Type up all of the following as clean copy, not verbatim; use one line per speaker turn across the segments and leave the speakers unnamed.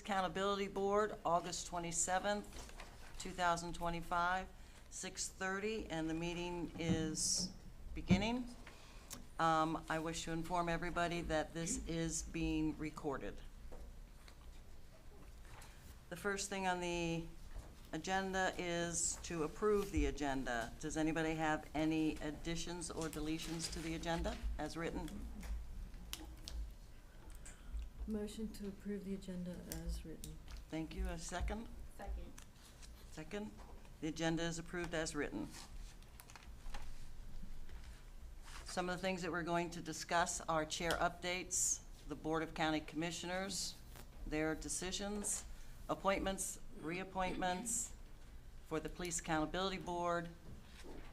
Accountability Board, August 27th, 2025, 6:30, and the meeting is beginning. I wish to inform everybody that this is being recorded. The first thing on the agenda is to approve the agenda. Does anybody have any additions or deletions to the agenda as written?
Motion to approve the agenda as written.
Thank you. A second?
Second.
Second. The agenda is approved as written. Some of the things that we're going to discuss are chair updates, the Board of County Commissioners, their decisions, appointments, reappointments for the Police Accountability Board,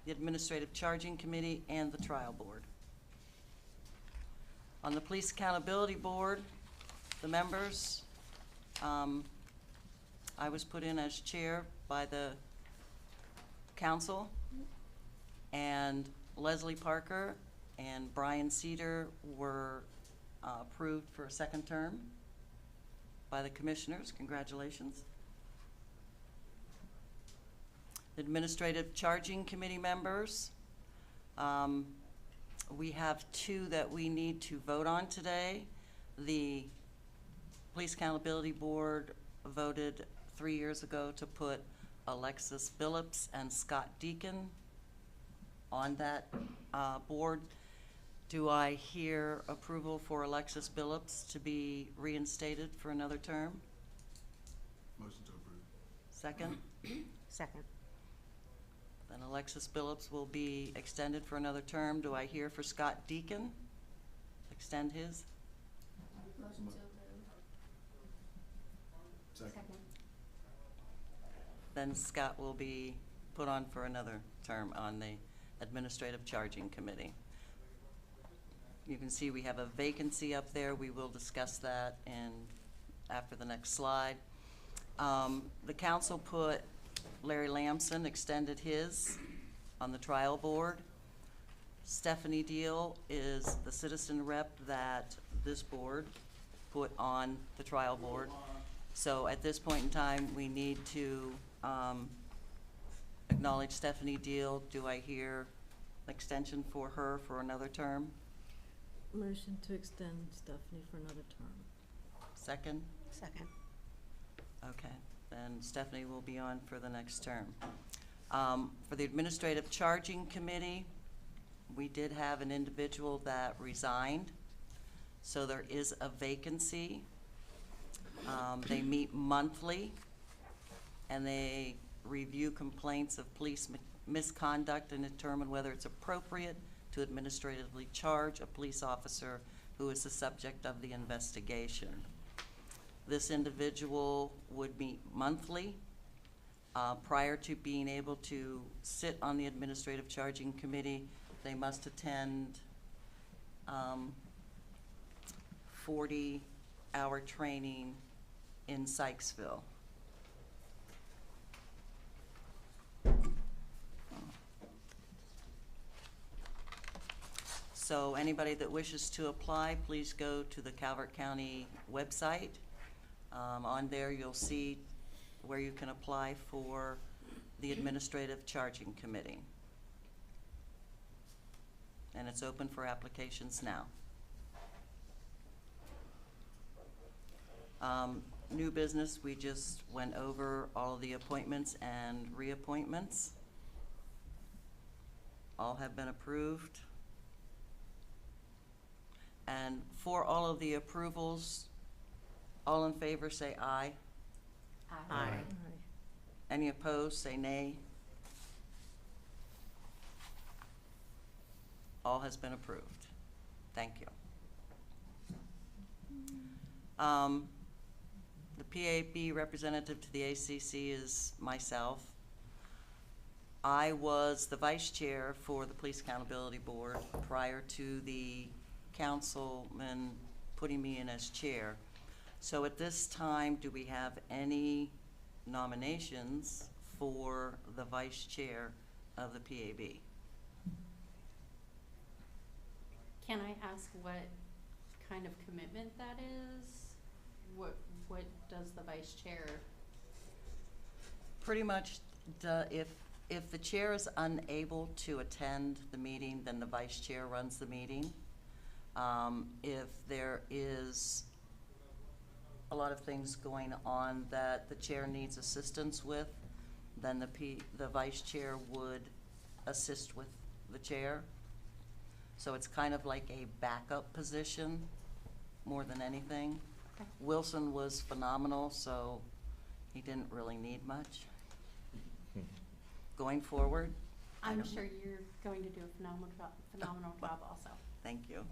the Administrative Charging Committee, and the Trial Board. On the Police Accountability Board, the members, I was put in as chair by the council, and Leslie Parker and Brian Cedar were approved for a second term by the commissioners. Congratulations. The Administrative Charging Committee members, we have two that we need to vote on today. The Police Accountability Board voted 3 years ago to put Alexis Billups and Scott Deacon on that board. Do I hear approval for Alexis Billups to be reinstated for another term?
Motion to approve.
Second?
Second.
Then Alexis Billups will be extended for another term. Do I hear for Scott Deacon? Extend his?
Motion to approve.
Second.
Then Scott will be put on for another term on the Administrative Charging Committee. You can see we have a vacancy up there. We will discuss that after the next slide. The council put Larry Lamson, extended his on the Trial Board. Stephanie Deal is the citizen rep that this board put on the Trial Board. So at this point in time, we need to acknowledge Stephanie Deal. Do I hear extension for her for another term?
Motion to extend Stephanie for another term.
Second?
Second.
Okay, then Stephanie will be on for the next term. For the Administrative Charging Committee, we did have an individual that resigned, so there is a vacancy. They meet monthly, and they review complaints of police misconduct and determine whether it's appropriate to administratively charge a police officer who is the subject of the investigation. This individual would meet monthly. Prior to being able to sit on the Administrative Charging Committee, they must attend 40-hour training in Sykesville. So anybody that wishes to apply, please go to the Calvert County website. On there you'll see where you can apply for the Administrative Charging Committee. And it's open for applications now. New business, we just went over all the appointments and reappointments. All have been approved. And for all of the approvals, all in favor say aye.
Aye.
Aye.
Any opposed say nay. All has been approved. Thank you. The PAB representative to the ACC is myself. I was the vice chair for the Police Accountability Board prior to the councilman putting me in as chair. So at this time, do we have any nominations for the vice chair of the PAB?
Can I ask what kind of commitment that is? what does the vice chair?
Pretty much, if the chair is unable to attend the meeting, then the vice chair runs the meeting. If there is a lot of things going on that the chair needs assistance with, then the vice chair would assist with the chair. So it's kind of like a backup position more than anything.
Okay.
Wilson was phenomenal, so he didn't really need much. Going forward, I
I'm
don't-
sure you're going to do a phenomenal job also.
Thank you.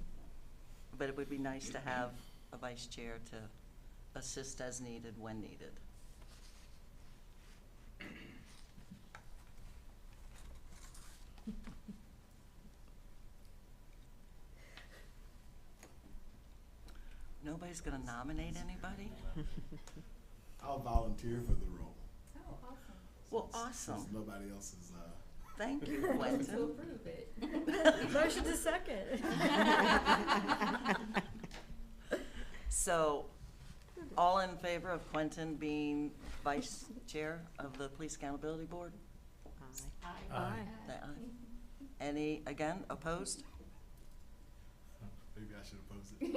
But it would be nice to have a vice chair to assist as needed when needed. Nobody's gonna nominate anybody?
I'll volunteer for the role.
Oh, awesome.
Well,
Since
awesome.
nobody else is,
Thank you, Quentin.
approve it.
Motion to second.
So, all in favor of Quentin being vice chair of the Police Accountability Board?
Aye.
Aye.
Say aye. Any, again, opposed?
maybe I should oppose it.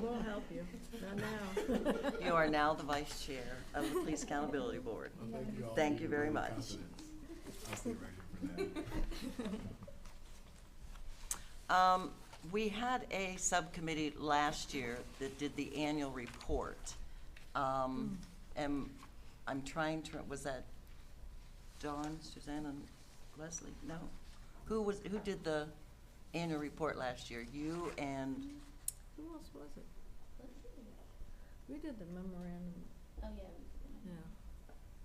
We'll help you. Not now.
You are now the vice chair of the Police Accountability Board.
Well, thank you all.
Thank
for
you
your
very
vote of
much.
confidence. I'll stay right here for now.
We had a subcommittee last year that did the annual report. And I'm trying to, was that Dawn, Suzanne, and Leslie? No. Who did the annual report last year? You and,
Who else was it? We did the memorandum,
Oh, yeah.
yeah.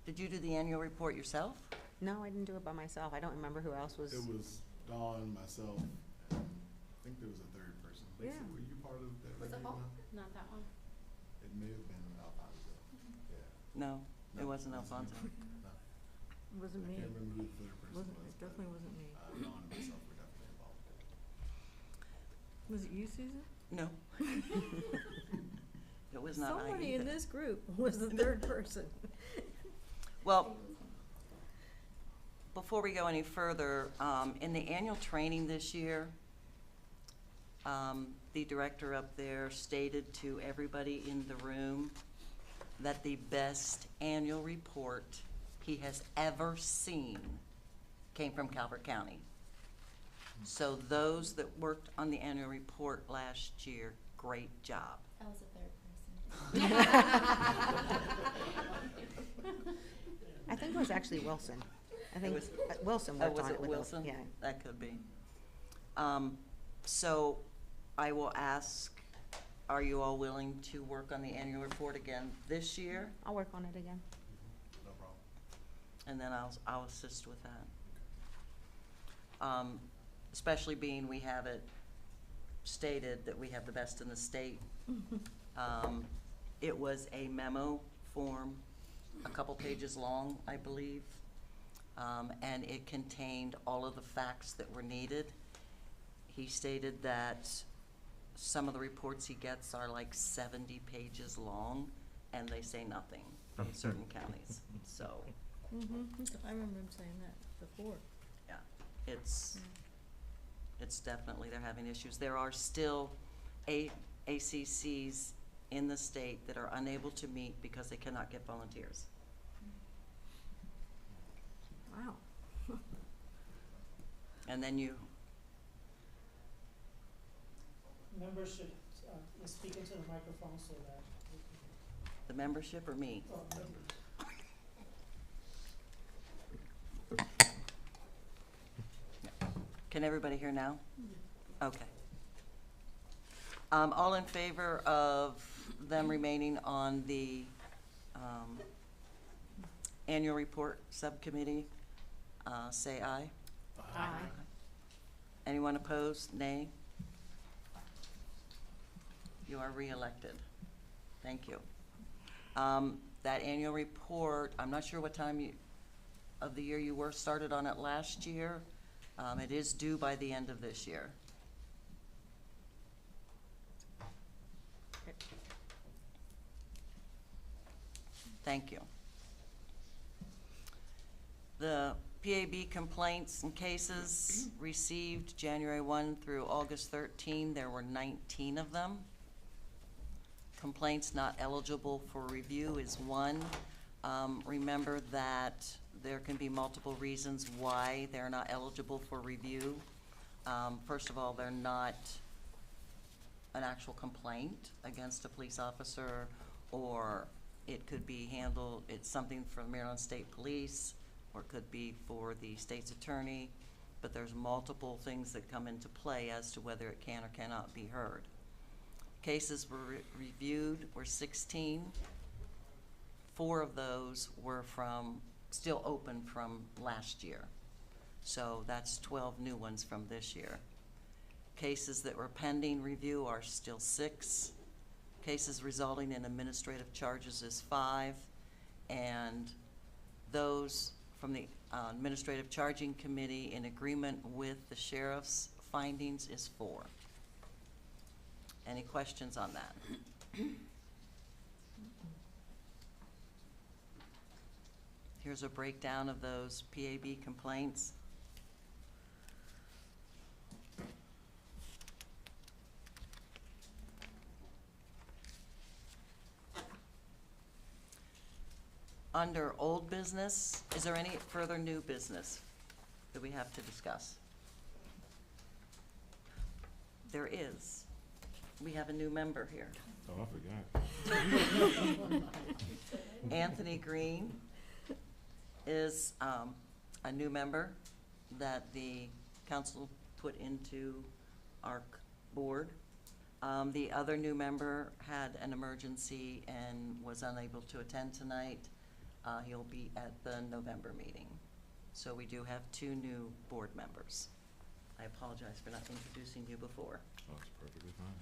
did you do the annual report yourself?
No, I didn't do it by myself. I don't remember who else was.
It was Dawn, myself, and I think there was a third person. Lacey,
Yeah.
were you part of that?
Was it
review
Paul?
now?
Not that one.
It may have been Alfonso. Yeah.
No, it
No,
wasn't Alfonso.
No.
It wasn't
I
me.
can't remember who the third person was.
Wasn't, it
but,
definitely wasn't me.
Dawn and myself were definitely involved.
Was it you, Susan?
No. It was not I
Somebody
either.
in this group was the third person.
Well, before we go any further, in the annual training this year, the director up there stated to everybody in the room that the best annual report he has ever seen came from Calvert County. So those that worked on the annual report last year, great job.
I was a third person.
I think it was actually Wilson. I think
was-
Wilson
Oh,
worked
was
on
it
it with
Wilson?
us. Yeah.
That could be. So I will ask, are you all willing to work on the annual report again this year?
I'll work on it again.
No problem.
And then I'll assist with that. Especially being we have it stated that we have the best in the state. It was a memo form, a couple pages long, I believe. And it contained all of the facts that were needed. He stated that some of the reports he gets are like 70 pages long, and they say nothing from certain counties. So,
I remember him saying that before.
yeah, it's definitely, they're having issues. There are still ACCs in the state that are unable to meet because they cannot get volunteers.
Wow.
And then you,
Members should speak into the microphone so that.
the membership or me? Can everybody hear now? Okay. All in favor of them remaining on the annual report subcommittee, say aye.
Aye.
Anyone opposed? Nay? You are reelected. Thank you. That annual report, I'm not sure what time of the year you were started on it last year. It is due by the end of this year. Thank you. The PAB complaints and cases received January 1 through August 13, there were 19 of them. Complaints not eligible for review is 1. Remember that there can be multiple reasons why they're not eligible for review. First of all, they're not an actual complaint against a police officer, or it could be handled, it's something for Maryland State Police, or it could be for the state's attorney, but there's multiple things that come into play as to whether it can or cannot be heard. Cases were reviewed were 16. 4 of those were still open from last year. So that's 12 new ones from this year. Cases that were pending review are still 6. Cases resulting in administrative charges is 5. And those from the Administrative Charging Committee in agreement with the sheriff's findings is 4. Any questions on that? Here's a breakdown of those PAB complaints. Under old business, is there any further new business that we have to discuss? There is. We have a new member here.
Oh, I forgot.
Anthony Green is a new member that the council put into our board. The other new member had an emergency and was unable to attend tonight. He'll be at the November meeting. So we do have 2 new board members. I apologize for not introducing you before.
Oh, it's perfectly fine.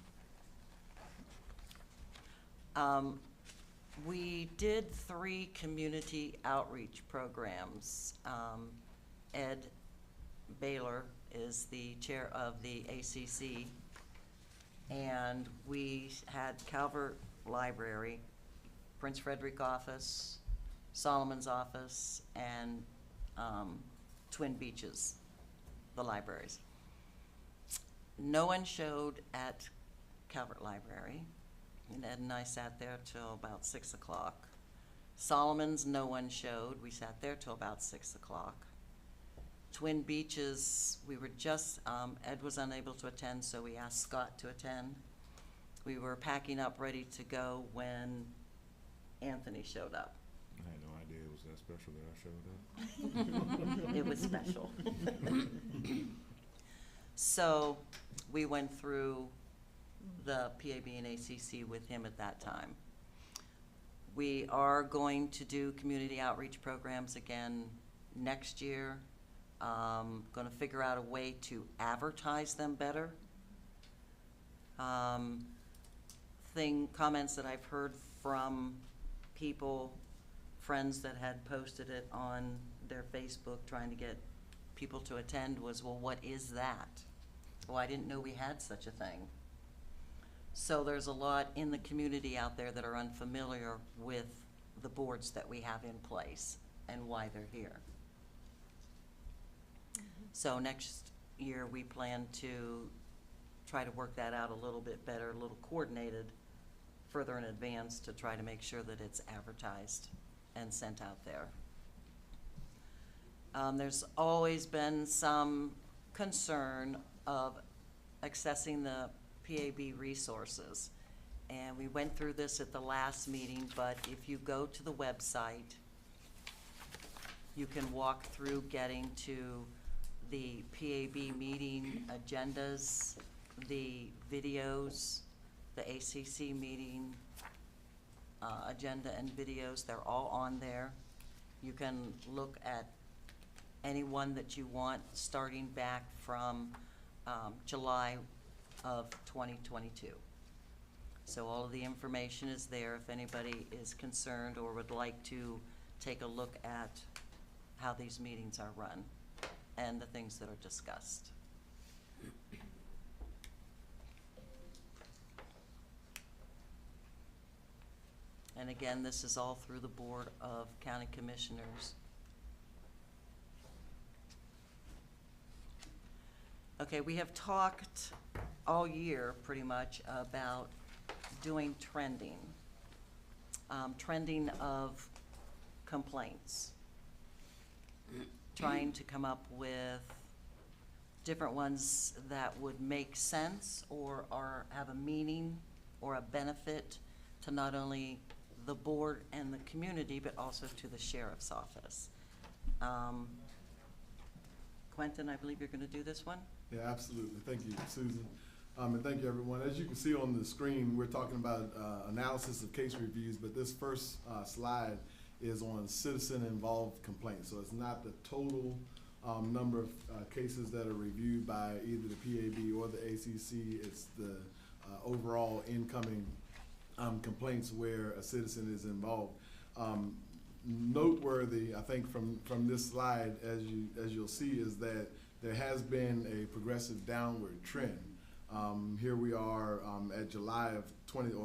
We did 3 community outreach programs. Ed Baylor is the chair of the ACC, and we had Calvert Library, Prince Frederick office, Solomon's office, and Twin Beaches, the libraries. No one showed at Calvert Library. And Ed and I sat there till about 6 o'clock. Solomon's, no one showed. We sat there till about 6 o'clock. Twin Beaches, we were just, Ed was unable to attend, so we asked Scott to attend. We were packing up, ready to go when Anthony showed up.
I had no idea it was that special that I showed up.
It was special. So we went through the PAB and ACC with him at that time. We are going to do community outreach programs again next year. Going to figure out a way to advertise them better. Comments that I've heard from people, friends that had posted it on their Facebook trying to get people to attend was, well, what is that? Well, I didn't know we had such a thing. So there's a lot in the community out there that are unfamiliar with the boards that we have in place and why they're here. So next year, we plan to try to work that out a little bit better, a little coordinated further in advance to try to make sure that it's advertised and sent out there. There's always been some concern of accessing the PAB resources. And we went through this at the last meeting, but if you go to the website, you can walk through getting to the PAB meeting agendas, the videos, the ACC meeting agenda and videos. They're all on there. You can look at any one that you want, starting back from July of 2022. So all of the information is there if anybody is concerned or would like to take a look at how these meetings are run and the things that are discussed. And again, this is all through the Board of County Commissioners. Okay, we have talked all year, pretty much, about doing trending. Trending of complaints. Trying to come up with different ones that would make sense or have a meaning or a benefit to not only the board and the community, but also to the sheriff's office. Quentin, I believe you're going to do this one?
Yeah, absolutely. Thank you, Susan. And thank you, everyone. As you can see on the screen, we're talking about analysis of case reviews, but this first slide is on citizen-involved complaints. So it's not the total number of cases that are reviewed by either the PAB or the ACC. It's the overall incoming complaints where a citizen is involved. Noteworthy, I think, from this slide, as you'll see, is that there has been a progressive downward trend. Here we are at July of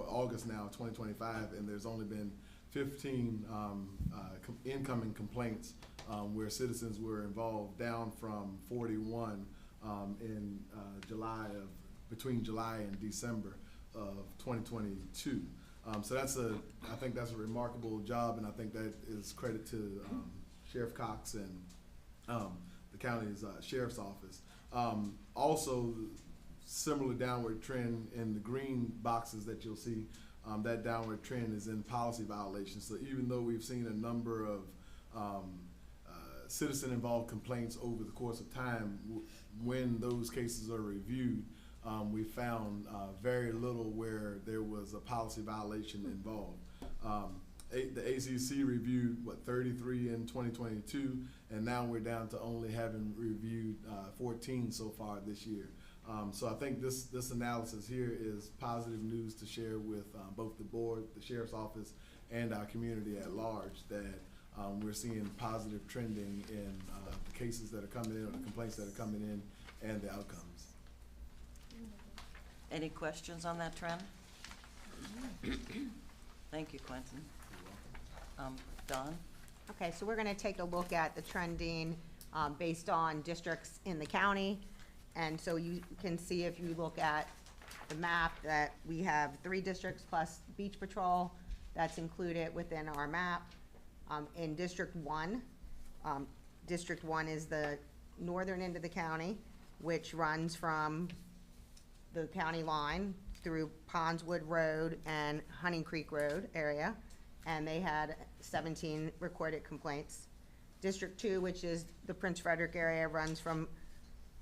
August now, 2025, and there's only been 15 incoming complaints where citizens were involved, down from 41 in between July and December of 2022. So I think that's a remarkable job, and I think that is credit to Sheriff Cox and the county's sheriff's office. Also, similar downward trend in the green boxes that you'll see. That downward trend is in policy violations. So even though we've seen a number of citizen-involved complaints over the course of time, when those cases are reviewed, we found very little where there was a policy violation involved. The ACC reviewed, 33 in 2022, and now we're down to only having reviewed 14 so far this year. So I think this analysis here is positive news to share with both the board, the sheriff's office, and our community at large, that we're seeing positive trending in the cases that are coming in, or the complaints that are coming in, and the outcomes.
Any questions on that trend? Thank you, Quentin. Don?
Okay, so we're gonna take a look at the trending based on districts in the county. And so you can see, if you look at the map, that we have 3 districts plus Beach Patrol that's included within our map. In District 1, District 1 is the northern end of the county, which runs from the county line through Pondswood Road and Hunting Creek Road area, and they had 17 recorded complaints. District 2, which is the Prince Frederick area, runs from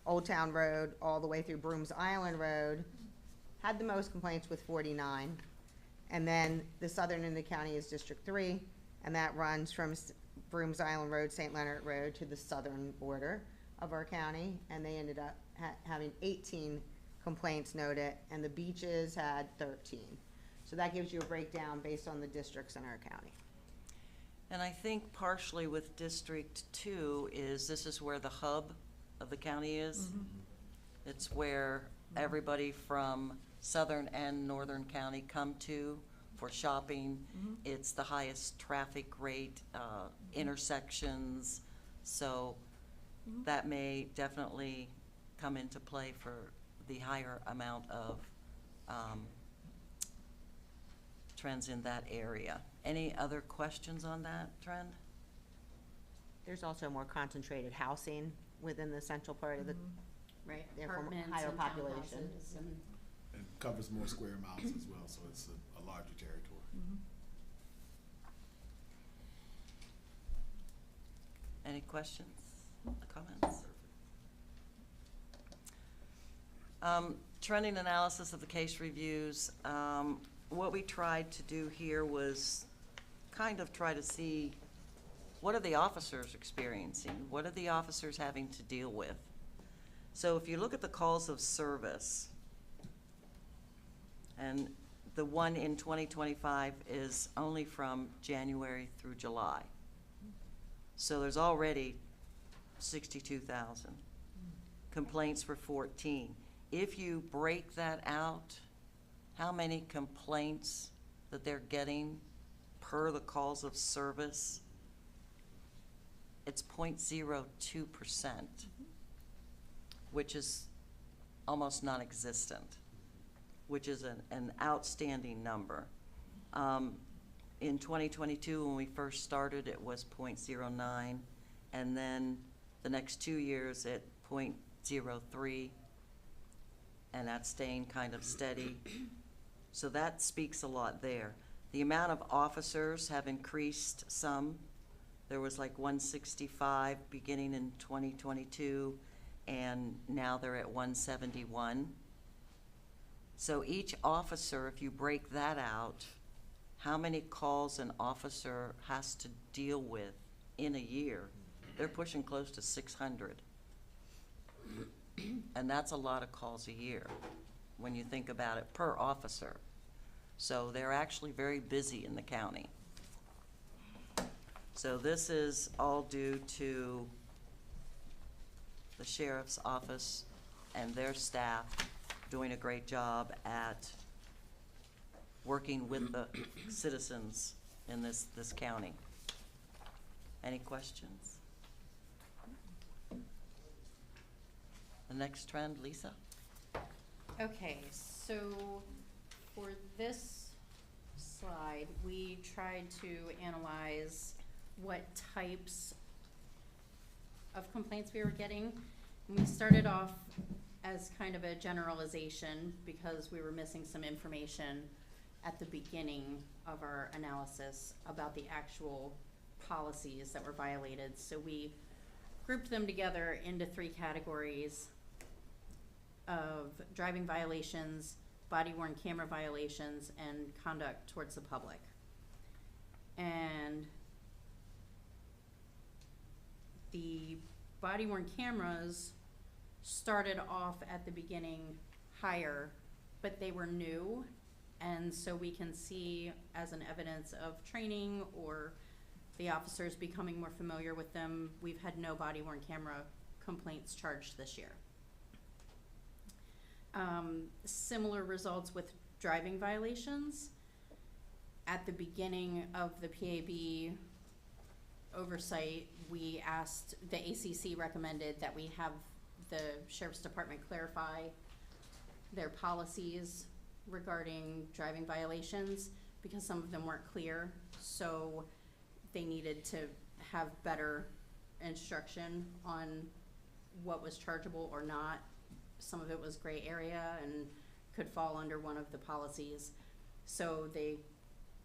Old Town Road all the way through Brooms Island Road, had the most complaints with 49. And then the southern end of the county is District 3, and that runs from Brooms Island Road, St. Leonard Road to the southern border of our county, and they ended up having 18 complaints noted, and the beaches had 13. So that gives you a breakdown based on the districts in our county.
And I think partially with District 2 this is where the hub of the county is. It's where everybody from southern and northern county come to for shopping. It's the highest traffic rate, intersections, so that may definitely come into play for the higher amount of trends in that area. Any other questions on that trend?
There's also more concentrated housing within the central part of the, right, therefore
Apartments
higher
and
population.
townhouses and
And covers more square miles as well, so it's a larger territory.
Any questions, comments? Trending analysis of the case reviews. What we tried to do here was kind of try to see, what are the officers experiencing? What are the officers having to deal with? So if you look at the calls of service, and the one in 2025 is only from January through July. So there's already 62,000. Complaints were 14. If you break that out, how many complaints that they're getting per the calls of service, it's 0.02%, which is almost non-existent, which is an outstanding number. In 2022, when we first started, it was 0.09, and then the next 2 years at 0.03, and that's staying kind of steady. So that speaks a lot there. The amount of officers have increased some. There was like 165 beginning in 2022, and now they're at 171. So each officer, if you break that out, how many calls an officer has to deal with in a year? They're pushing close to 600. And that's a lot of calls a year when you think about it per officer. So they're actually very busy in the county. So this is all due to the sheriff's office and their staff doing a great job at working with the citizens in this county. Any questions? The next trend, Lisa?
Okay, so for this slide, we tried to analyze what types of complaints we were getting. And we started off as kind of a generalization because we were missing some information at the beginning of our analysis about the actual policies that were violated. So we grouped them together into 3 categories of driving violations, body-worn camera violations, and conduct towards the public. And the body-worn cameras started off at the beginning higher, but they were new, and so we can see as an evidence of training or the officers becoming more familiar with them, we've had no body-worn camera complaints charged this year. Similar results with driving violations. At the beginning of the PAB oversight, we asked, the ACC recommended that we have the Sheriff's Department clarify their policies regarding driving violations because some of them weren't clear. So they needed to have better instruction on what was chargeable or not. Some of it was gray area and could fall under one of the policies. So they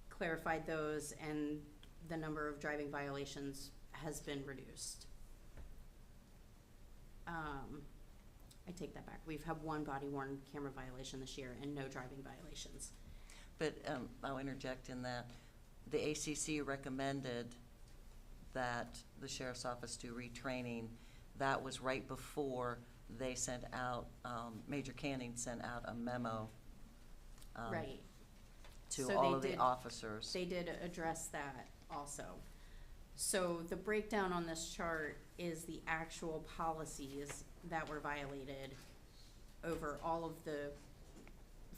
clarified those, and the number of driving violations has been reduced. I take that back. We've had 1 body-worn camera violation this year and no driving violations.
But I'll interject in that the ACC recommended that the sheriff's office do retraining. That was right before they sent out, Major Canning sent out a memo
Right.
to
So
all
they
of the
did-
officers.
They did address that also. So the breakdown on this chart is the actual policies that were violated over all of the,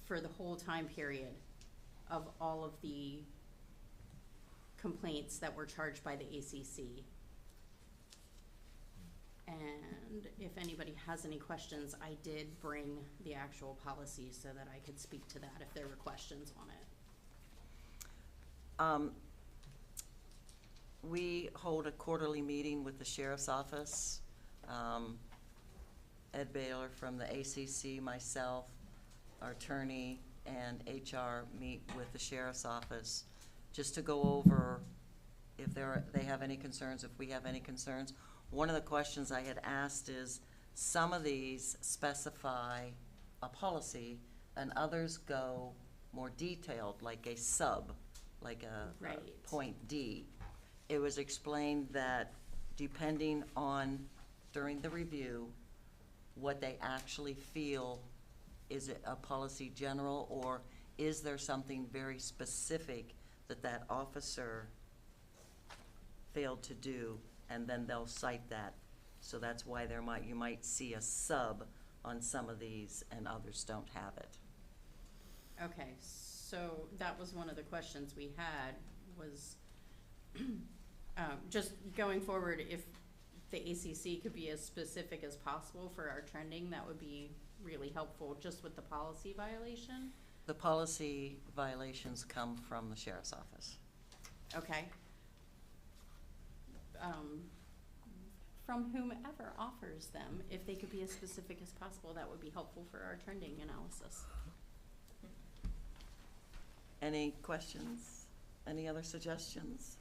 for the whole time period of all of the complaints that were charged by the ACC. And if anybody has any questions, I did bring the actual policies so that I could speak to that if there were questions on it.
We hold a quarterly meeting with the sheriff's office. Ed Baylor from the ACC, myself, our attorney, and HR meet with the sheriff's office just to go over if they have any concerns, if we have any concerns. One of the questions I had asked is, some of these specify a policy and others go more detailed, like a sub, like a
Right.
point D. It was explained that depending on, during the review, what they actually feel, is it a policy general, or is there something very specific that that officer failed to do, and then they'll cite that. So that's why you might see a sub on some of these and others don't have it.
Okay, so that was one of the questions we had, was, just going forward, if the ACC could be as specific as possible for our trending, that would be really helpful, just with the policy violation.
The policy violations come from the sheriff's office.
Okay. From whomever offers them, if they could be as specific as possible, that would be helpful for our trending analysis.
Any questions? Any other suggestions?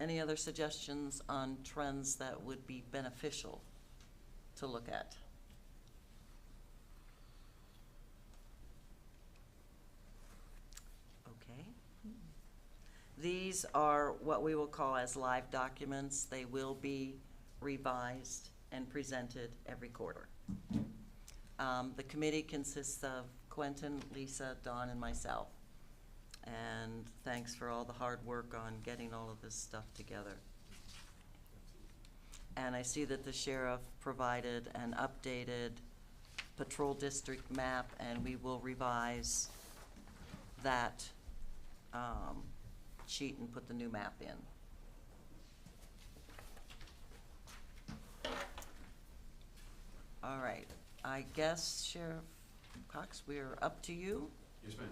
Any other suggestions on trends that would be beneficial to look at? Okay. These are what we will call as live documents. They will be revised and presented every quarter. The committee consists of Quentin, Lisa, Dawn, and myself. And thanks for all the hard work on getting all of this stuff together. And I see that the sheriff provided an updated patrol district map, and we will revise that sheet and put the new map in. All right, I guess Sheriff Cox, we're up to you.
Yes, ma'am.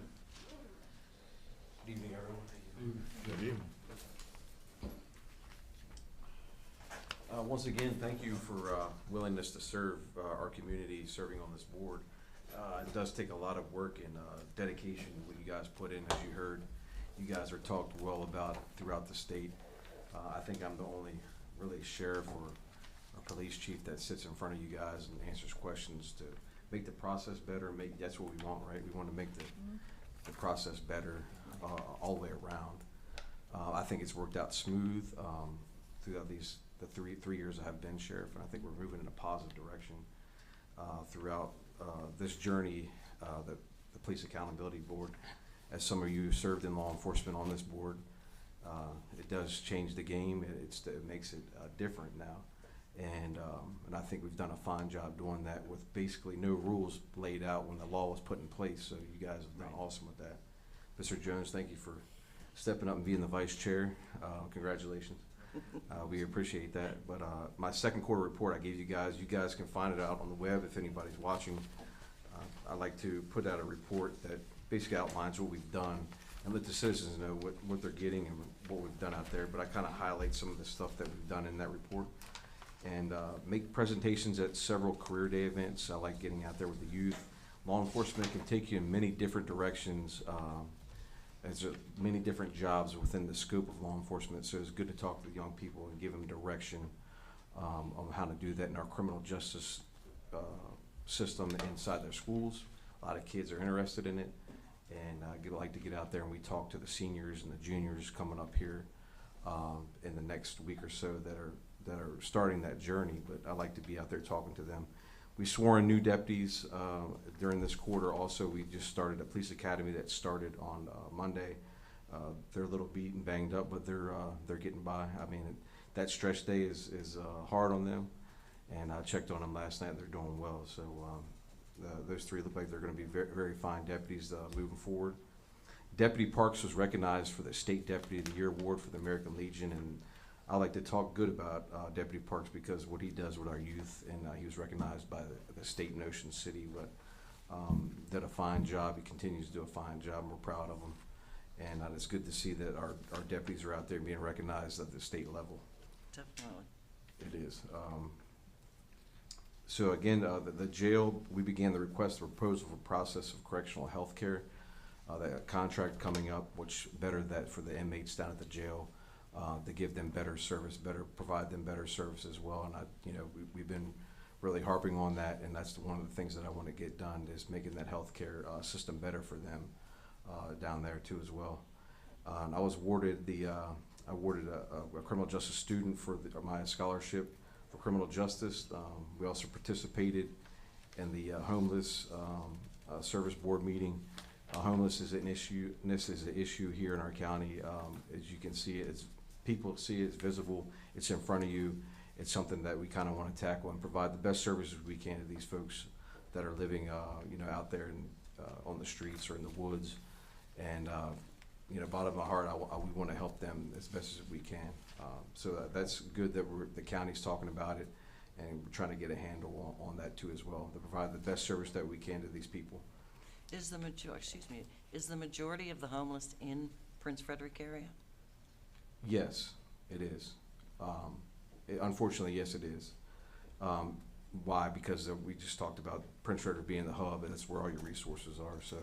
Good evening, everyone.
Good evening.
Once again, thank you for willingness to serve our community, serving on this board. It does take a lot of work and dedication what you guys put in. As you heard, you guys are talked well about throughout the state. I think I'm the only really sheriff or a police chief that sits in front of you guys and answers questions to make the process better. That's what we want, right? We want to make the process better all the way around. I think it's worked out smooth throughout the three years I have been sheriff, and I think we're moving in a positive direction throughout this journey. The Police Accountability Board, as some of you served in law enforcement on this board, it does change the game. It makes it different now, and I think we've done a fine job doing that with basically no rules laid out when the law was put in place. So you guys have done awesome with that. Mr. Jones, thank you for stepping up and being the vice chair. Congratulations. We appreciate that. But my second quarter report I gave you guys can find it out on the web if anybody's watching. I like to put out a report that basically outlines what we've done and let the citizens know what they're getting and what we've done out there. But I kind of highlight some of the stuff that we've done in that report and make presentations at several career day events. I like getting out there with the youth. Law enforcement can take you in many different directions. There's many different jobs within the scope of law enforcement, so it's good to talk to young people and give them direction on how to do that in our criminal justice system inside their schools. A lot of kids are interested in it, and I like to get out there and we talk to the seniors and the juniors coming up here in the next week or so that are starting that journey. But I like to be out there talking to them. We swore in new deputies during this quarter. Also, we just started a police academy that started on Monday. They're a little beat and banged up, but they're getting by. I mean, that stretch day is hard on them, and I checked on them last night. They're doing well. So those three look like they're going to be very, very fine deputies moving forward. Deputy Parks was recognized for the State Deputy of the Year Award for the American Legion, and I like to talk good about Deputy Parks because what he does with our youth, and he was recognized by the state in Ocean City, but did a fine job. He continues to do a fine job, and we're proud of him. And it's good to see that our deputies are out there being recognized at the state level.
Definitely.
It is. So again, the jail, we began the request for proposal for process of correctional health care. That contract coming up, which better that for the inmates down at the jail. To give them better service, provide them better service as well. And we've been really harping on that, and that's one of the things that I want to get done is making that healthcare system better for them down there too as well. And I was awarded a criminal justice student for my scholarship for criminal justice. We also participated in the homeless service board meeting. Homeless is an issue, and this is an issue here in our county. As you can see, people see it, it's visible, it's in front of you. It's something that we kind of want to tackle and provide the best services we can to these folks that are living, out there on the streets or in the woods. And you know, bottom of my heart, we want to help them as best as we can. So that's good that the county's talking about it, and we're trying to get a handle on that too as well, to provide the best service that we can to these people.
Is the majority of the homeless in Prince Frederick area?
Yes, it is. Unfortunately, yes, it is. Why? Because we just talked about Prince Frederick being the hub, and that's where all your resources are. So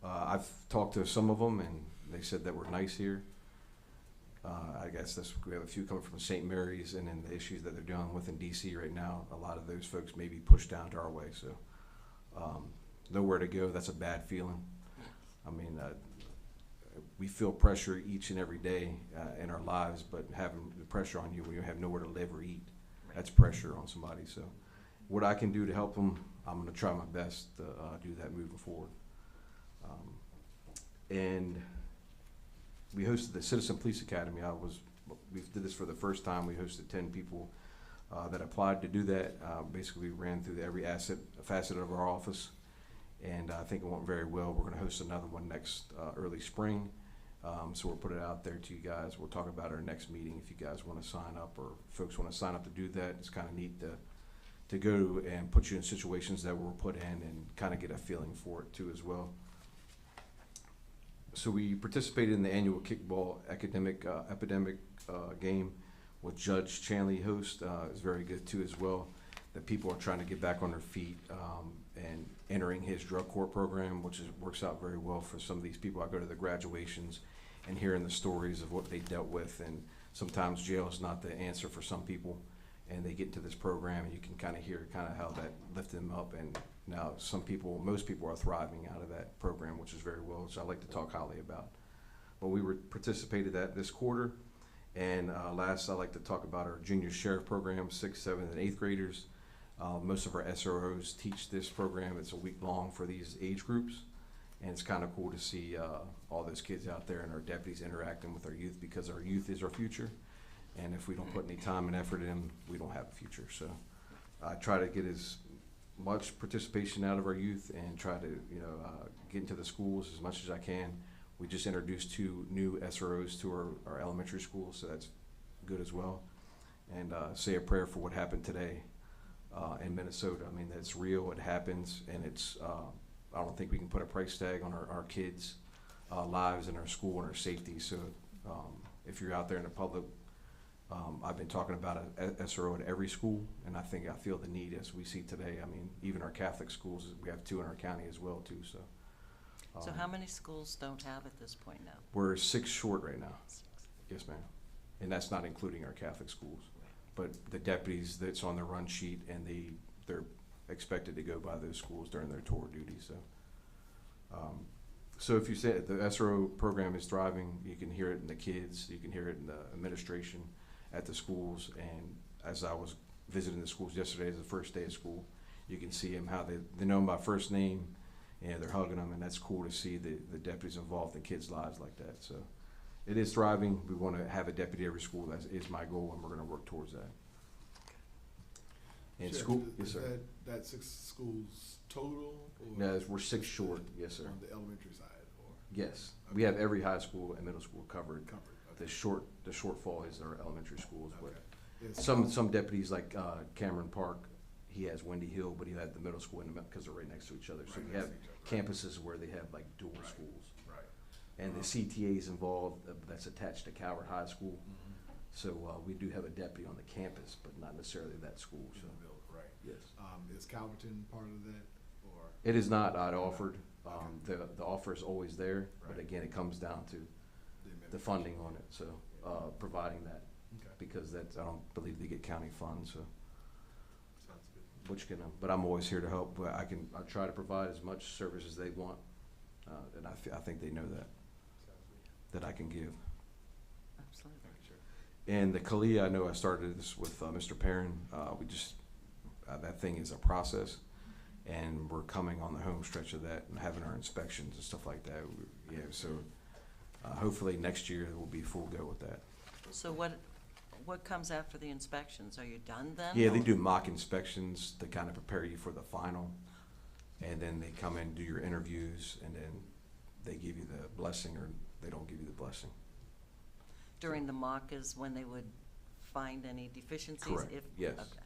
Right.
I've talked to some of them, and they said that we're nice here. I guess we have a few coming from St. Mary's, and then the issues that they're dealing with in DC right now, a lot of those folks may be pushed down to our way. So nowhere to go. That's a bad feeling. I mean, we feel pressure each and every day in our lives, but having the pressure on you when you have nowhere to live or eat, that's pressure on somebody. So what I can do to help them, I'm going to try my best to do that moving forward. And we hosted the Citizen Police Academy. We did this for the first time. We hosted 10 people that applied to do that. Basically, we ran through every facet of our office, and I think it went very well. We're going to host another one next early spring. So we'll put it out there to you guys. We'll talk about our next meeting if you guys want to sign up, or folks want to sign up to do that. It's kind of neat to go and put you in situations that we're put in and kind of get a feeling for it too as well. So we participated in the annual kickball epidemic game with Judge Chanley host. It's very good too as well. That people are trying to get back on their feet and entering his drug court program, which works out very well for some of these people. I go to the graduations and hearing the stories of what they dealt with, and sometimes jail is not the answer for some people, and they get into this program and you can kind of hear how that lifted them up, and now most people are thriving out of that program, which is very well, which I like to talk highly about. But we participated that this quarter, and last I'd like to talk about our junior sheriff program, 6th, 7th, and 8th graders. Most of our SROs teach this program. It's a week long for these age groups, and it's kind of cool to see all those kids out there and our deputies interacting with our youth, because our youth is our future, and if we don't put any time and effort in, we don't have a future. So I try to get as much participation out of our youth and try to get into the schools as much as I can. We just introduced 2 new SROs to our elementary schools, so that's good as well. And say a prayer for what happened today in Minnesota. I mean, that's real, it happens, and it's, I don't think we can put a price tag on our kids' lives and our school and our safety. So if you're out there in the public, I've been talking about an SRO at every school, and I feel the need as we see today. I mean, even our Catholic schools, we have 2 in our county as well too. So
how many schools don't have at this point now?
we're 6 short right now. Yes, ma'am. And that's not including our Catholic schools. But the deputies, that's on their run sheet, and they're expected to go by those schools during their tour duty. So if you say the SRO program is thriving, you can hear it in the kids, you can hear it in the administration at the schools. And as I was visiting the schools yesterday as the first day of school, you can see them, how they know them by first name, and they're hugging them, and that's cool to see the deputies involved in kids' lives like that. So it is thriving. We want to have a deputy every school. That is my goal, and we're going to work towards that. And
Sheriff,
school,
is
yes, sir.
that 6 schools total? Or
No, we're 6 short. Yes, sir.
On the elementary side, or
Yes, we have every high school and middle school covered.
covered?
The shortfall is our elementary schools, but
Okay. Yes.
some deputies like Cameron Park, he has Windy Hill, but he had the middle school because they're right next to each other. So
Right
we
next
have
to each other.
campuses where they have like dual
Right.
schools.
Right.
And the CTA is involved, that's attached to Calvert High School.
Mhm.
So we do have a deputy on the campus, but not necessarily that school,
In
so,
the middle, right.
yes.
Is Calverton part of that, or?
It is not, I'd offered, the offer is always there, but
Right.
again, it comes down to the funding on it, so, providing that,
Okay,
because I don't believe they get county funds, so,
sounds good.
which can, but I'm always here to help, but I try to provide as much service as they want, and I think they know
Sounds good.
that I can give.
Absolutely.
Thank you, Sheriff.
And the CALIA, I know I started this with Mr. Perrin. We just, that thing is a process, and we're coming on the home stretch of that and having our inspections and stuff like that. So hopefully next year we'll be full go with that.
So what comes after the inspections? Are you done then?
Yeah, they do mock inspections to kind of prepare you for the final, and then they come in and do your interviews, and then they give you the blessing or they don't give you the blessing.
During the mock is when they would find any deficiencies?
Correct,
If
yes.
Okay,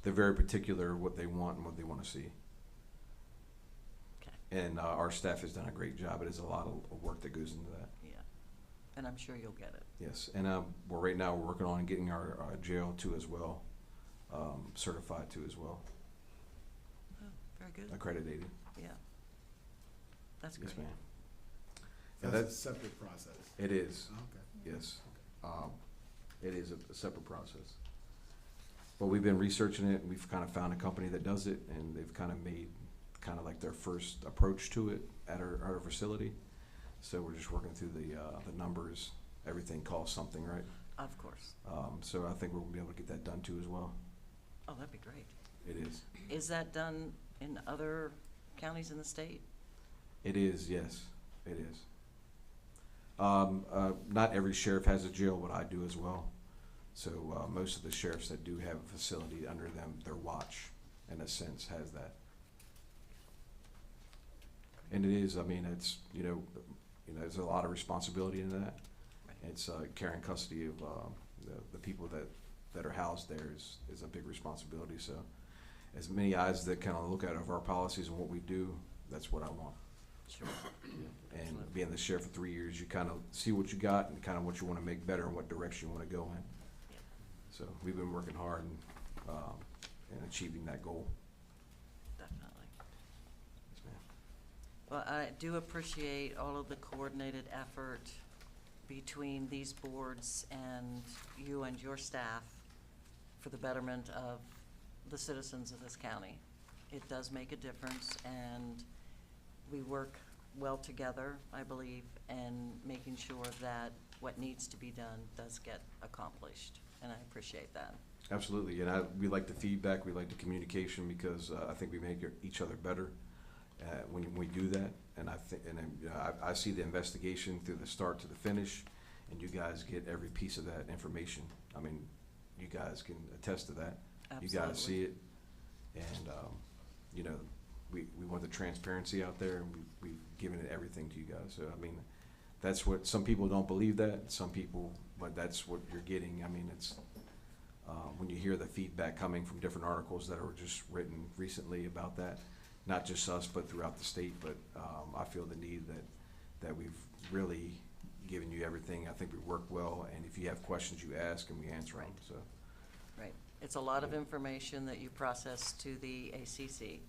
They're very particular what they want and what they want to see.
okay,
And our staff has done a great job. It is a lot of work that goes into that.
yeah. And I'm sure you'll get it.
Yes, and right now we're working on getting our jail too as well, certified too as well,
Oh, very good,
accredited.
yeah. That's great.
Yes, ma'am.
That's
And
a separate process.
It is,
Okay.
yes. It is a separate process. But we've been researching it, and we've kind of found a company that does it, and they've kind of made kind of like their first approach to it at our facility. So we're just working through the numbers. Everything costs something, right?
Of course.
So I think we'll be able to get that done too as well.
Oh, that'd be great.
It is.
Is that done in other counties in the state?
It is, yes, it is. Not every sheriff has a jail, but I do as well. So most of the sheriffs that do have a facility under them, their watch, in a sense, has that. And it is, I mean, it's, there's a lot of responsibility in that.
Right.
It's carrying custody of the people that are housed there is a big responsibility. So as many eyes that kind of look at of our policies and what we do, that's what I want.
Sure.
And
Absolutely.
being the sheriff for 3 years, you kind of see what you got and kind of what you want to make better and what direction you want to go in.
Yeah.
So we've been working hard in achieving that goal.
Definitely.
Yes, ma'am.
Well, I do appreciate all of the coordinated effort between these boards and you and your staff for the betterment of the citizens of this county. It does make a difference, and we work well together, I believe, in making sure that what needs to be done does get accomplished, and I appreciate that.
Absolutely, and we like the feedback, we like the communication, because I think we make each other better when we do that. And I see the investigation through the start to the finish, and you guys get every piece of that information. I mean, you guys can attest to that. You guys see it, and we want the transparency out there, and we've given it everything to you guys. So I mean, that's what some people don't believe that. Some people, but that's what you're getting. I mean, it's when you hear the feedback coming from different articles that were just written recently about that, not just us, but throughout the state. But I feel the need that we've really given you everything. I think we work well, and if you have questions, you ask, and we answer them. So.
Right. It's a lot of information that you process to the ACC.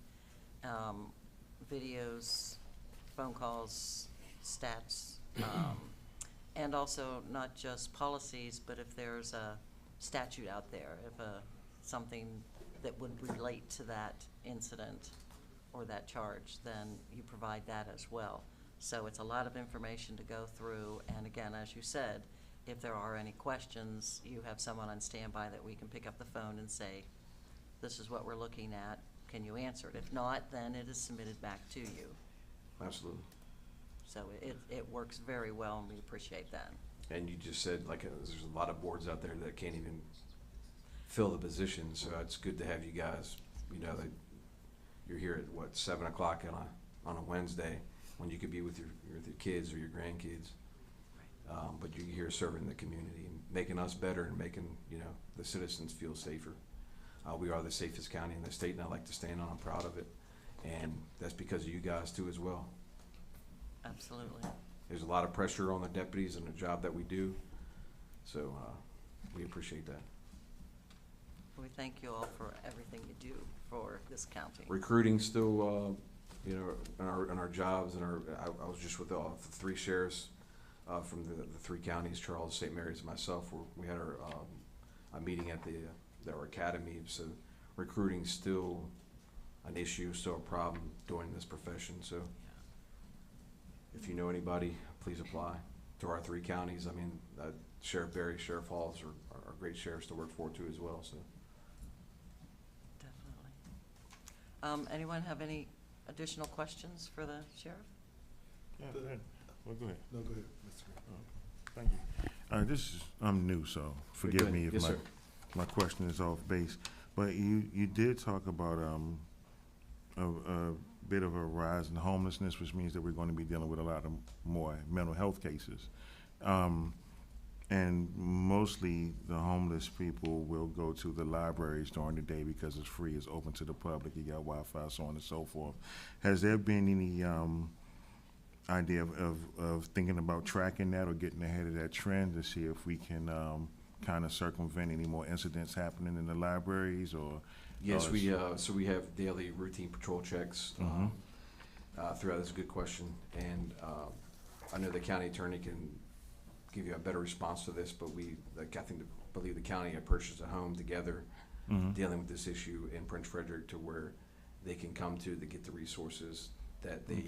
Videos, phone calls, stats, and also not just policies, but if there's a statute out there, if something that would relate to that incident or that charge, then you provide that as well. So it's a lot of information to go through, and again, as you said, if there are any questions, you have someone on standby that we can pick up the phone and say, this is what we're looking at, can you answer it? If not, then it is submitted back to you.
Absolutely.
So it works very well, and we appreciate that.
And you just said, like, there's a lot of boards out there that can't even fill the position, so it's good to have you guys, that you're here at, 7 o'clock on a Wednesday, when you could be with your kids or your grandkids. But you're here serving the community and making us better and making, the citizens feel safer. We are the safest county in the state, and I like to stand on. I'm proud of it. And that's because of you guys too as well.
Absolutely.
There's a lot of pressure on the deputies and the job that we do. So we appreciate that.
We thank you all for everything you do for this county.
Recruiting still, in our jobs, and I was just with the 3 sheriffs from the 3 counties, Charles, St. Mary's, and myself. We had a meeting at our academy. So recruiting still an issue, still a problem doing this profession. So if you know anybody, please apply to our 3 counties. I mean, Sheriff Berry, Sheriff Halls are great sheriffs to work for too as well. So
Definitely. Anyone have any additional questions for the sheriff?
Yeah, go ahead. Well, go ahead.
No, go ahead, Mr. Green.
Thank you. I'm new, so forgive
good.
me if
Yes, sir.
my question is off base. But you did talk about bit of a rise in homelessness, which means that we're going to be dealing with a lot of more mental health cases. And mostly the homeless people will go to the libraries during the day because it's free, it's open to the public, you got Wi-Fi, so on and so forth. Has there been any idea of thinking about tracking that or getting ahead of that trend to see if we can kind of circumvent any more incidents happening in the libraries or?
Yes, so we have daily routine patrol checks throughout. That's a good question. And I know the county attorney can give you a better response to this, but believe the county had purchased a home together dealing with this issue in Prince Frederick to where they can come to get the resources that they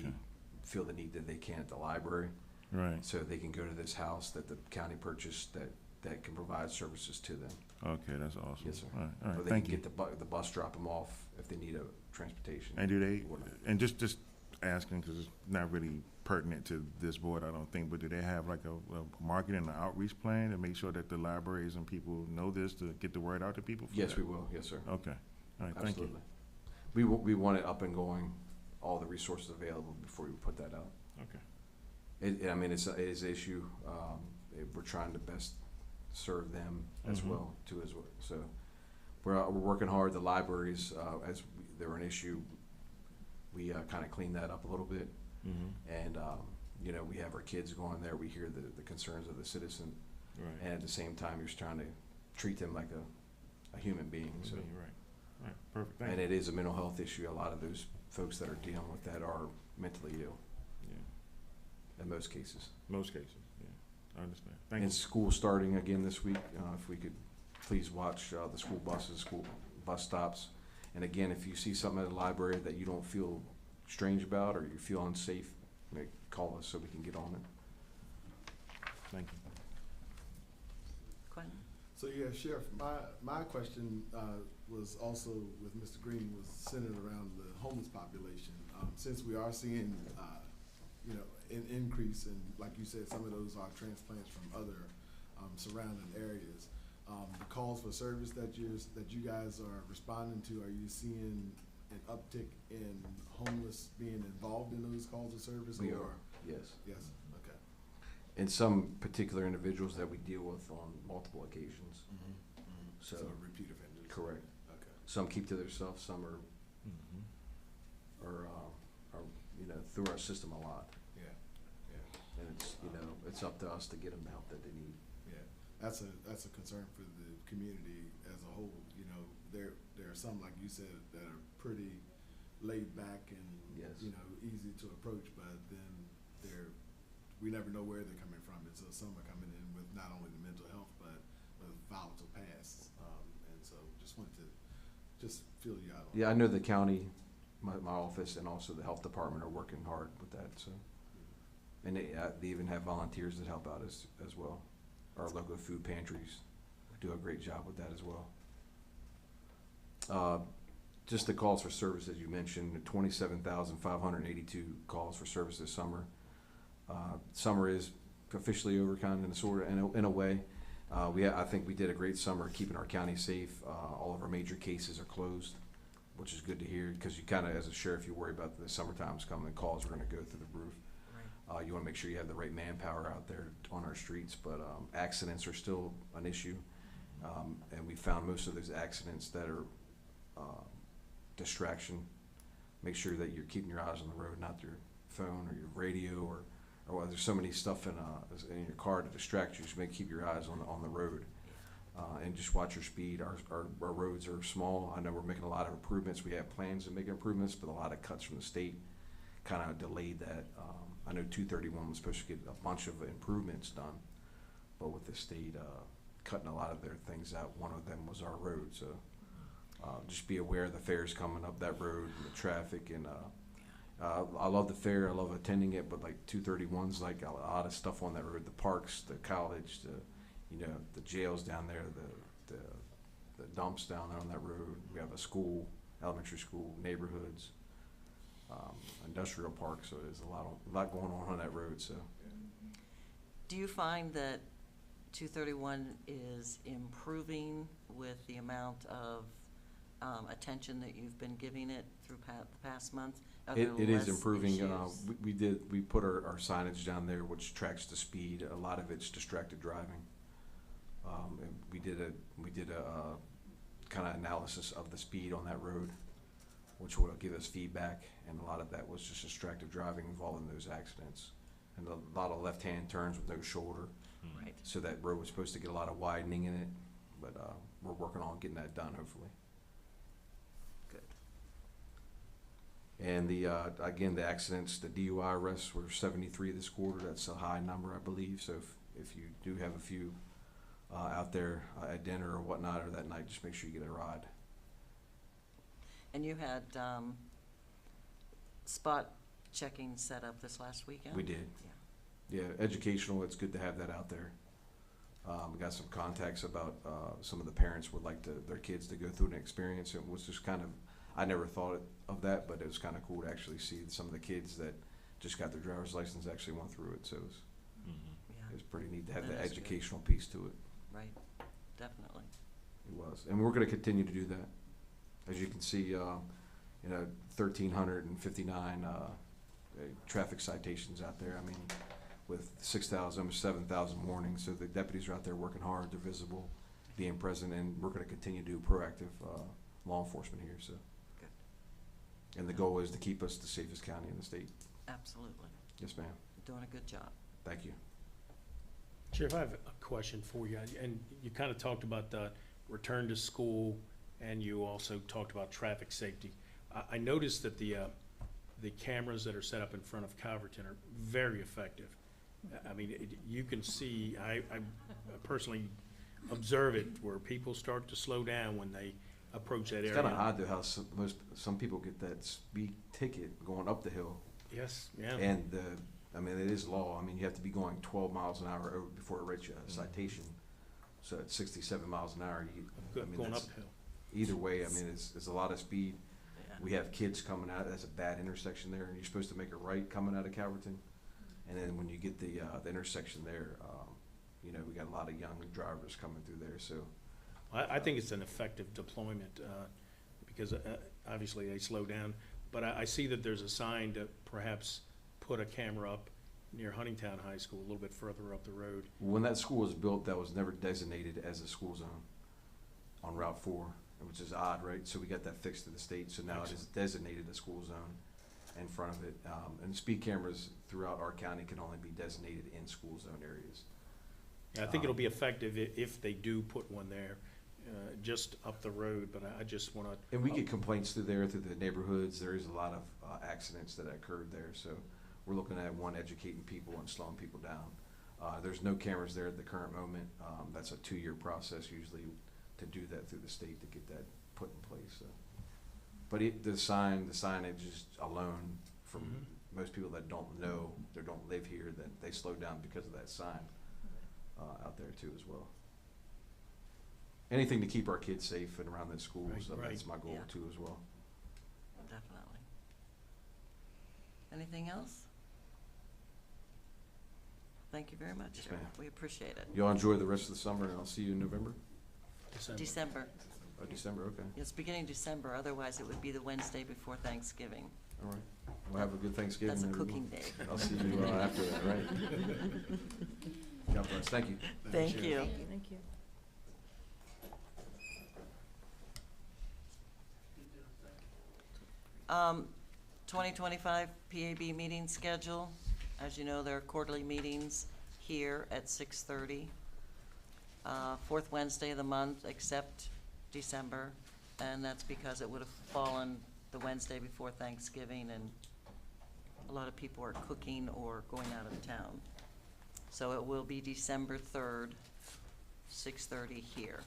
feel the need that they can at the library.
Right.
So they can go to this house that the county purchased that can provide services to them.
Okay, that's awesome.
Yes, sir.
All right,
Or they
thank
can
you.
get the bus drop them off if they need a transportation.
And do they,
whatnot.
and just asking, because it's not really pertinent to this board, I don't think, but do they have like a marketing and outreach plan to make sure that the libraries and people know this to get the word out to people? For
Yes,
that?
we will. Yes, sir.
Okay, all right, thank you.
Absolutely. We want it up and going, all the resources available before we put that out.
Okay.
I mean, it is an issue. We're trying to best serve them as well, too, as well. So we're working hard. The libraries, they're an issue, we kind of clean that up a little bit. And, you know, we have our kids going there. We hear the concerns of the citizen.
Right.
And at the same time, you're trying to treat them like a human being. So.
Right, perfect, thank
And
you.
it is a mental health issue. A lot of those folks that are dealing with that are mentally ill
Yeah,
in most cases.
most cases, yeah, I understand. Thank
And
you.
school starting again this week, if we could please watch the school buses, school bus stops. And again, if you see something at the library that you don't feel strange about or you feel unsafe, call us so we can get on it.
Thank you.
Quentin?
So, yeah, Sheriff, my question was also with Mr. Green was centered around the homeless population. Since we are seeing, you know, an increase in, like you said, some of those are transplants from other surrounding areas. The calls for service that you guys are responding to, are you seeing an uptick in homeless being involved in those calls of service?
We are, yes.
Yes, okay.
And some particular individuals that we deal with on multiple occasions.
So repeat offenders?
Correct.
Okay.
Some keep to themselves, some are you know, through our system a lot.
Yeah, yeah.
And it's, you know, it's up to us to get them the help that they need.
Yeah, that's a concern for the community as a whole. You know, there are some, like you said, that are pretty laid back and you know, easy to approach, but then we never know where they're coming from, and so some are coming in with not only the mental health but with volatile pasts. And so just wanted to feel you out on
Yeah, I know the county, my office, and also the health department are working hard with that. So, and they even have volunteers that help out as well. Our local food pantries do a great job with that as well. Just the calls for service, as you mentioned, 27,582 calls for service this summer. Summer is officially over, kind of, sort of, in a way. I think we did a great summer keeping our county safe. All of our major cases are closed, which is good to hear, because you kind of, as a sheriff, you worry about the summertime's coming and calls are going to go through the roof.
Right.
You want to make sure you have the right manpower out there on our streets, but accidents are still an issue. And we found most of those accidents that are distraction. Make sure that you're keeping your eyes on the road, not your phone or your radio or well, there's so many stuff in your car to distract you. So keep your eyes on the road, and just watch your speed. Our roads are small. I know we're making a lot of improvements. We have plans to make improvements, but a lot of cuts from the state kind of delayed that. I know 231 was supposed to get a bunch of improvements done, but with the state cutting a lot of their things out, one of them was our road. So just be aware of the fairs coming up that road and the traffic. And I love the fair. I love attending it, but like 231's like a lot of stuff on that road. The parks, the college, the jails down there, the dumps down there on that road. We have a school, elementary school, neighborhoods, industrial park. So there's a lot going on that road. So.
Do you find that 231 is improving with the amount of attention that you've been giving it through the past month? Are
It
there
is
less
improving.
issues?
We put our signage down there, which tracks the speed. A lot of it's distracted driving. And we did a kind of analysis of the speed on that road, which will give us feedback, and a lot of that was just distracted driving involving those accidents. And a lot of left-hand turns with no shoulder.
Right.
So that road was supposed to get a lot of widening in it, but we're working on getting that done, hopefully.
Good.
And again, the accidents, the DUI arrests were 73 this quarter. That's a high number, I believe. So if you do have a few out there at dinner or whatnot, or that night, just make sure you get a ride.
And you had spot checking set up this last weekend?
We did.
Yeah.
Yeah, educational, it's good to have that out there. We got some contacts about some of the parents would like their kids to go through an experience. It was just kind of, I never thought of that, but it was kind of cool to actually see some of the kids that just got their driver's license actually went through it. So it
Yeah,
was pretty neat to have
That
the
is good.
educational piece to it.
right, definitely.
It was, and we're going to continue to do that. As you can see, 1,359 traffic citations out there. I mean, with 6,000, almost 7,000 warnings. So the deputies are out there working hard. They're visible, being present, and we're going to continue to do proactive law enforcement here. So,
Good.
and the goal is to keep us the safest county in the state.
Absolutely.
Yes, ma'am.
You're doing a good job.
Thank you.
Sheriff, I have a question for you, and you kind of talked about the return to school, and you also talked about traffic safety. I noticed that the cameras that are set up in front of Calverton are very effective. I mean, you can see, I personally observe it where people start to slow down when they approach that
It's
area.
kind of odd though how some people get that speed ticket going up the hill,
Yes, yeah.
and I mean, it is law. I mean, you have to be going 12 miles an hour over before it writes you a citation. So at 67 miles an hour,
Going
that's-
uphill.
either way, I mean, it's a lot of speed.
Yeah.
We have kids coming out, that's a bad intersection there, and you're supposed to make a right coming out of Calverton. And then when you get the intersection there, we got a lot of young drivers coming through there, so.
I think it's an effective deployment, because obviously they slow down. But I see that there's a sign to perhaps put a camera up near Huntingtown High School, a little bit further up the road.
When that school was built, that was never designated as a school zone on Route 4, which is odd, right? So we got that fixed to the state, so now it is designated a school zone in front of it. And speed cameras throughout our county can only be designated in school zone areas.
I think it'll be effective if they do put one there, just up the road, but I just wanna.
And we get complaints through the neighborhoods. There is a lot of accidents that occurred there, so we're looking at educating people and slowing people down. There's no cameras there at the current moment. That's a 2-year process usually to do that through the state to get that put in place. So. But the signage is alone from most people that don't know, or don't live here, that they slow down because of that sign out there too as well. Anything to keep our kids safe and around the schools,
Right,
so that's
right.
my goal
Yeah.
too as well.
Definitely. Anything else? Thank you very much,
Yes,
Sheriff.
ma'am.
We appreciate it.
Y'all enjoy the rest of the summer, and I'll see you in November.
December.
Oh, December, okay.
It's beginning December, otherwise it would be the Wednesday before Thanksgiving.
All right. Well, have a good Thanksgiving,
That's a
everyone.
cooking day.
I'll see you after that, right? God bless. Thank you.
Thank you.
Thank you.
2025 PAB meeting schedule. As you know, there are quarterly meetings here at 6:30. Fourth Wednesday of the month, except December, and that's because it would have fallen the Wednesday before Thanksgiving, and a lot of people are cooking or going out of town. So it will be December 3rd, 6:30 here.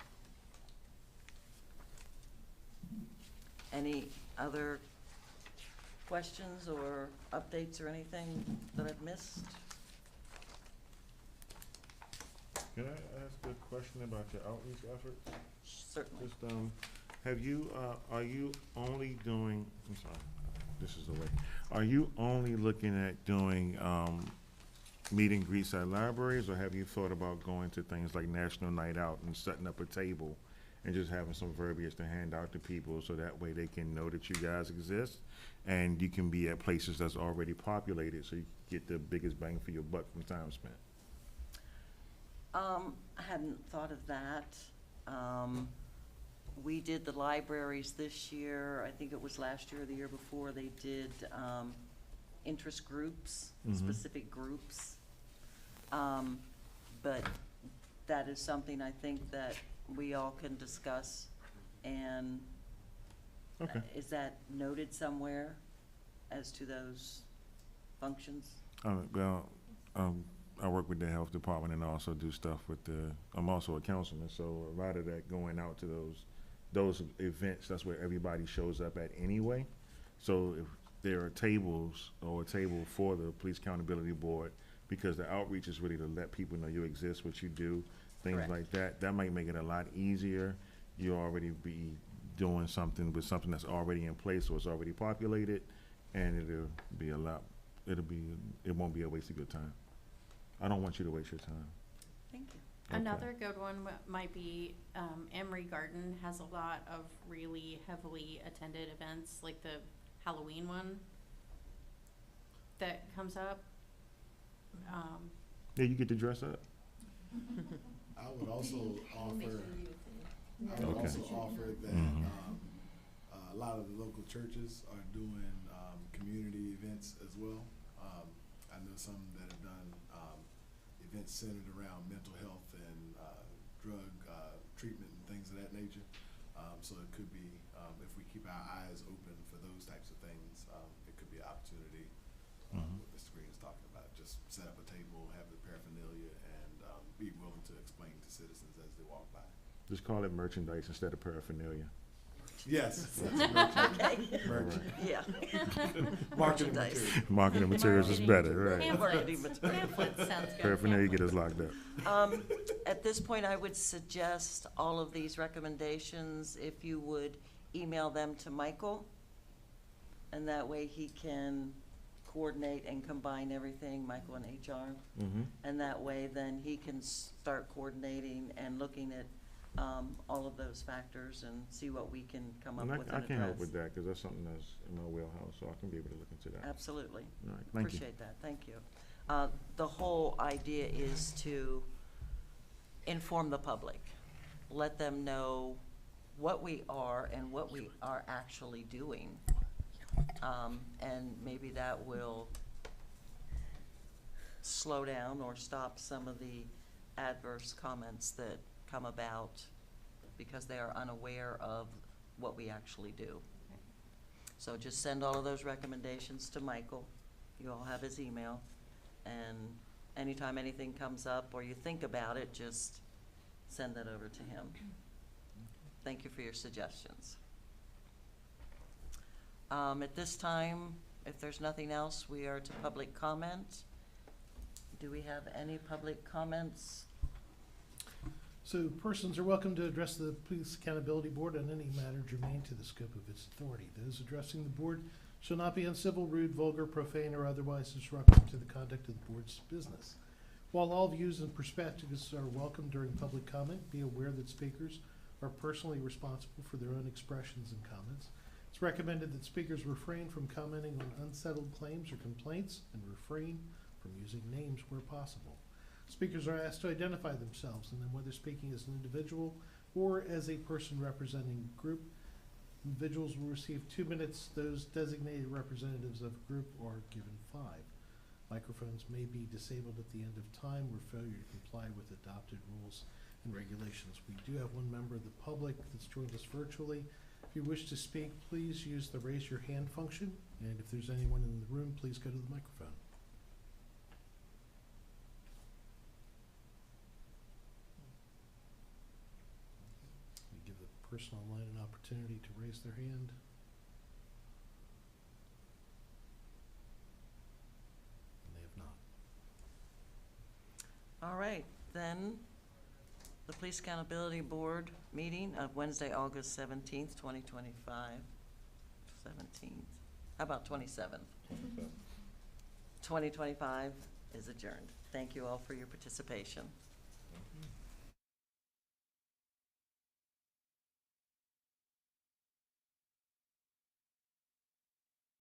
Any other questions or updates or anything that I've missed?
Can I ask a question about your outreach efforts?
Certainly.
Just, have you, are you only doing, I'm sorry, this is the way. Are you only looking at doing, meet and greets at libraries, or have you thought about going to things like National Night Out and setting up a table and just having some verbiage to hand out to people so that way they can know that you guys exist and you can be at places that's already populated so you get the biggest bang for your buck from time spent.
I hadn't thought of that. We did the libraries this year, I think it was last year or the year before, they did, interest groups,
Mhm.
specific groups. But that is something I think that we all can discuss, and
Okay.
is that noted somewhere as to those functions?
Well, I work with the health department and also do stuff with I'm also a councilman, so a lot of that going out to those events, that's where everybody shows up at anyway. So if there are tables or a table for the Police Accountability Board, because the outreach is really to let people know you exist, what you do, things
Correct.
like that, that might make it a lot easier. You already be doing something with something that's already in place or it's already populated, and it won't be a waste of your time. I don't want you to waste your time.
Thank you.
Okay.
Another good one might be, Emery Garden has a lot of really heavily attended events, like the Halloween one that comes up.
Yeah, you get to dress up.
I would also offer,
Okay.
that,
Mhm.
a lot of the local churches are doing, community events as well. I know some that have done, events centered around mental health and, drug, treatment and things of that nature. So it could be, if we keep our eyes open for those types of things, it could be an opportunity,
Mhm.
what Mr. Green is talking about. Just set up a table, have the paraphernalia, and, be willing to explain to citizens as they walk by.
Just call it merchandise instead of paraphernalia.
Yes.
Okay.
Merchant.
Yeah.
Marketing
Merchandise.
material.
Marketing materials is better, right?
Marketing material.
Pamphlet sounds good.
Paraphernalia get us locked up.
At this point, I would suggest all of these recommendations, if you would email them to Michael, and that way he can coordinate and combine everything, Michael and HR.
Mm-hmm.
And that way, then he can start coordinating and looking at all of those factors and see what we can come up
And
with
I
and
can help
address.
with that, because that's something that's in my wheelhouse, so I can be able to look into that.
Absolutely.
All right, thank you.
Appreciate that, thank you. The whole idea is to inform the public, let them know what we are and what we are actually doing. And maybe that will slow down or stop some of the adverse comments that come about because they are unaware of what we actually do. So just send all of those recommendations to Michael. You all have his email. And anytime anything comes up or you think about it, just send that over to him. Thank you for your suggestions. At this time, if there's nothing else, we are to public comment. Do we have any public comments?
So persons are welcome to address the Police Accountability Board on any matter germane to the scope of its authority. Those addressing the board shall not be uncivil, rude, vulgar, profane, or otherwise disruptive to the conduct of the board's business. While all views and perspectives are welcome during public comment, be aware that speakers are personally responsible for their own expressions and comments. It's recommended that speakers refrain from commenting on unsettled claims or complaints and refrain from using names where possible. Speakers are asked to identify themselves and then whether speaking as an individual or as a person representing a group. Individuals will receive 2 minutes. Those designated representatives of a group are given 5. Microphones may be disabled at the end of time or failure to comply with adopted rules and regulations. We do have one member of the public that's joined us virtually. If you wish to speak, please use the raise your hand function. And if there's anyone in the room, please go to the microphone. We give the person online an opportunity to raise their hand. And they have not.
All right, then, the Police Accountability Board meeting of Wednesday, August 17th, 2025. 17th, how about 27th? 2025 is adjourned. Thank you all for your participation.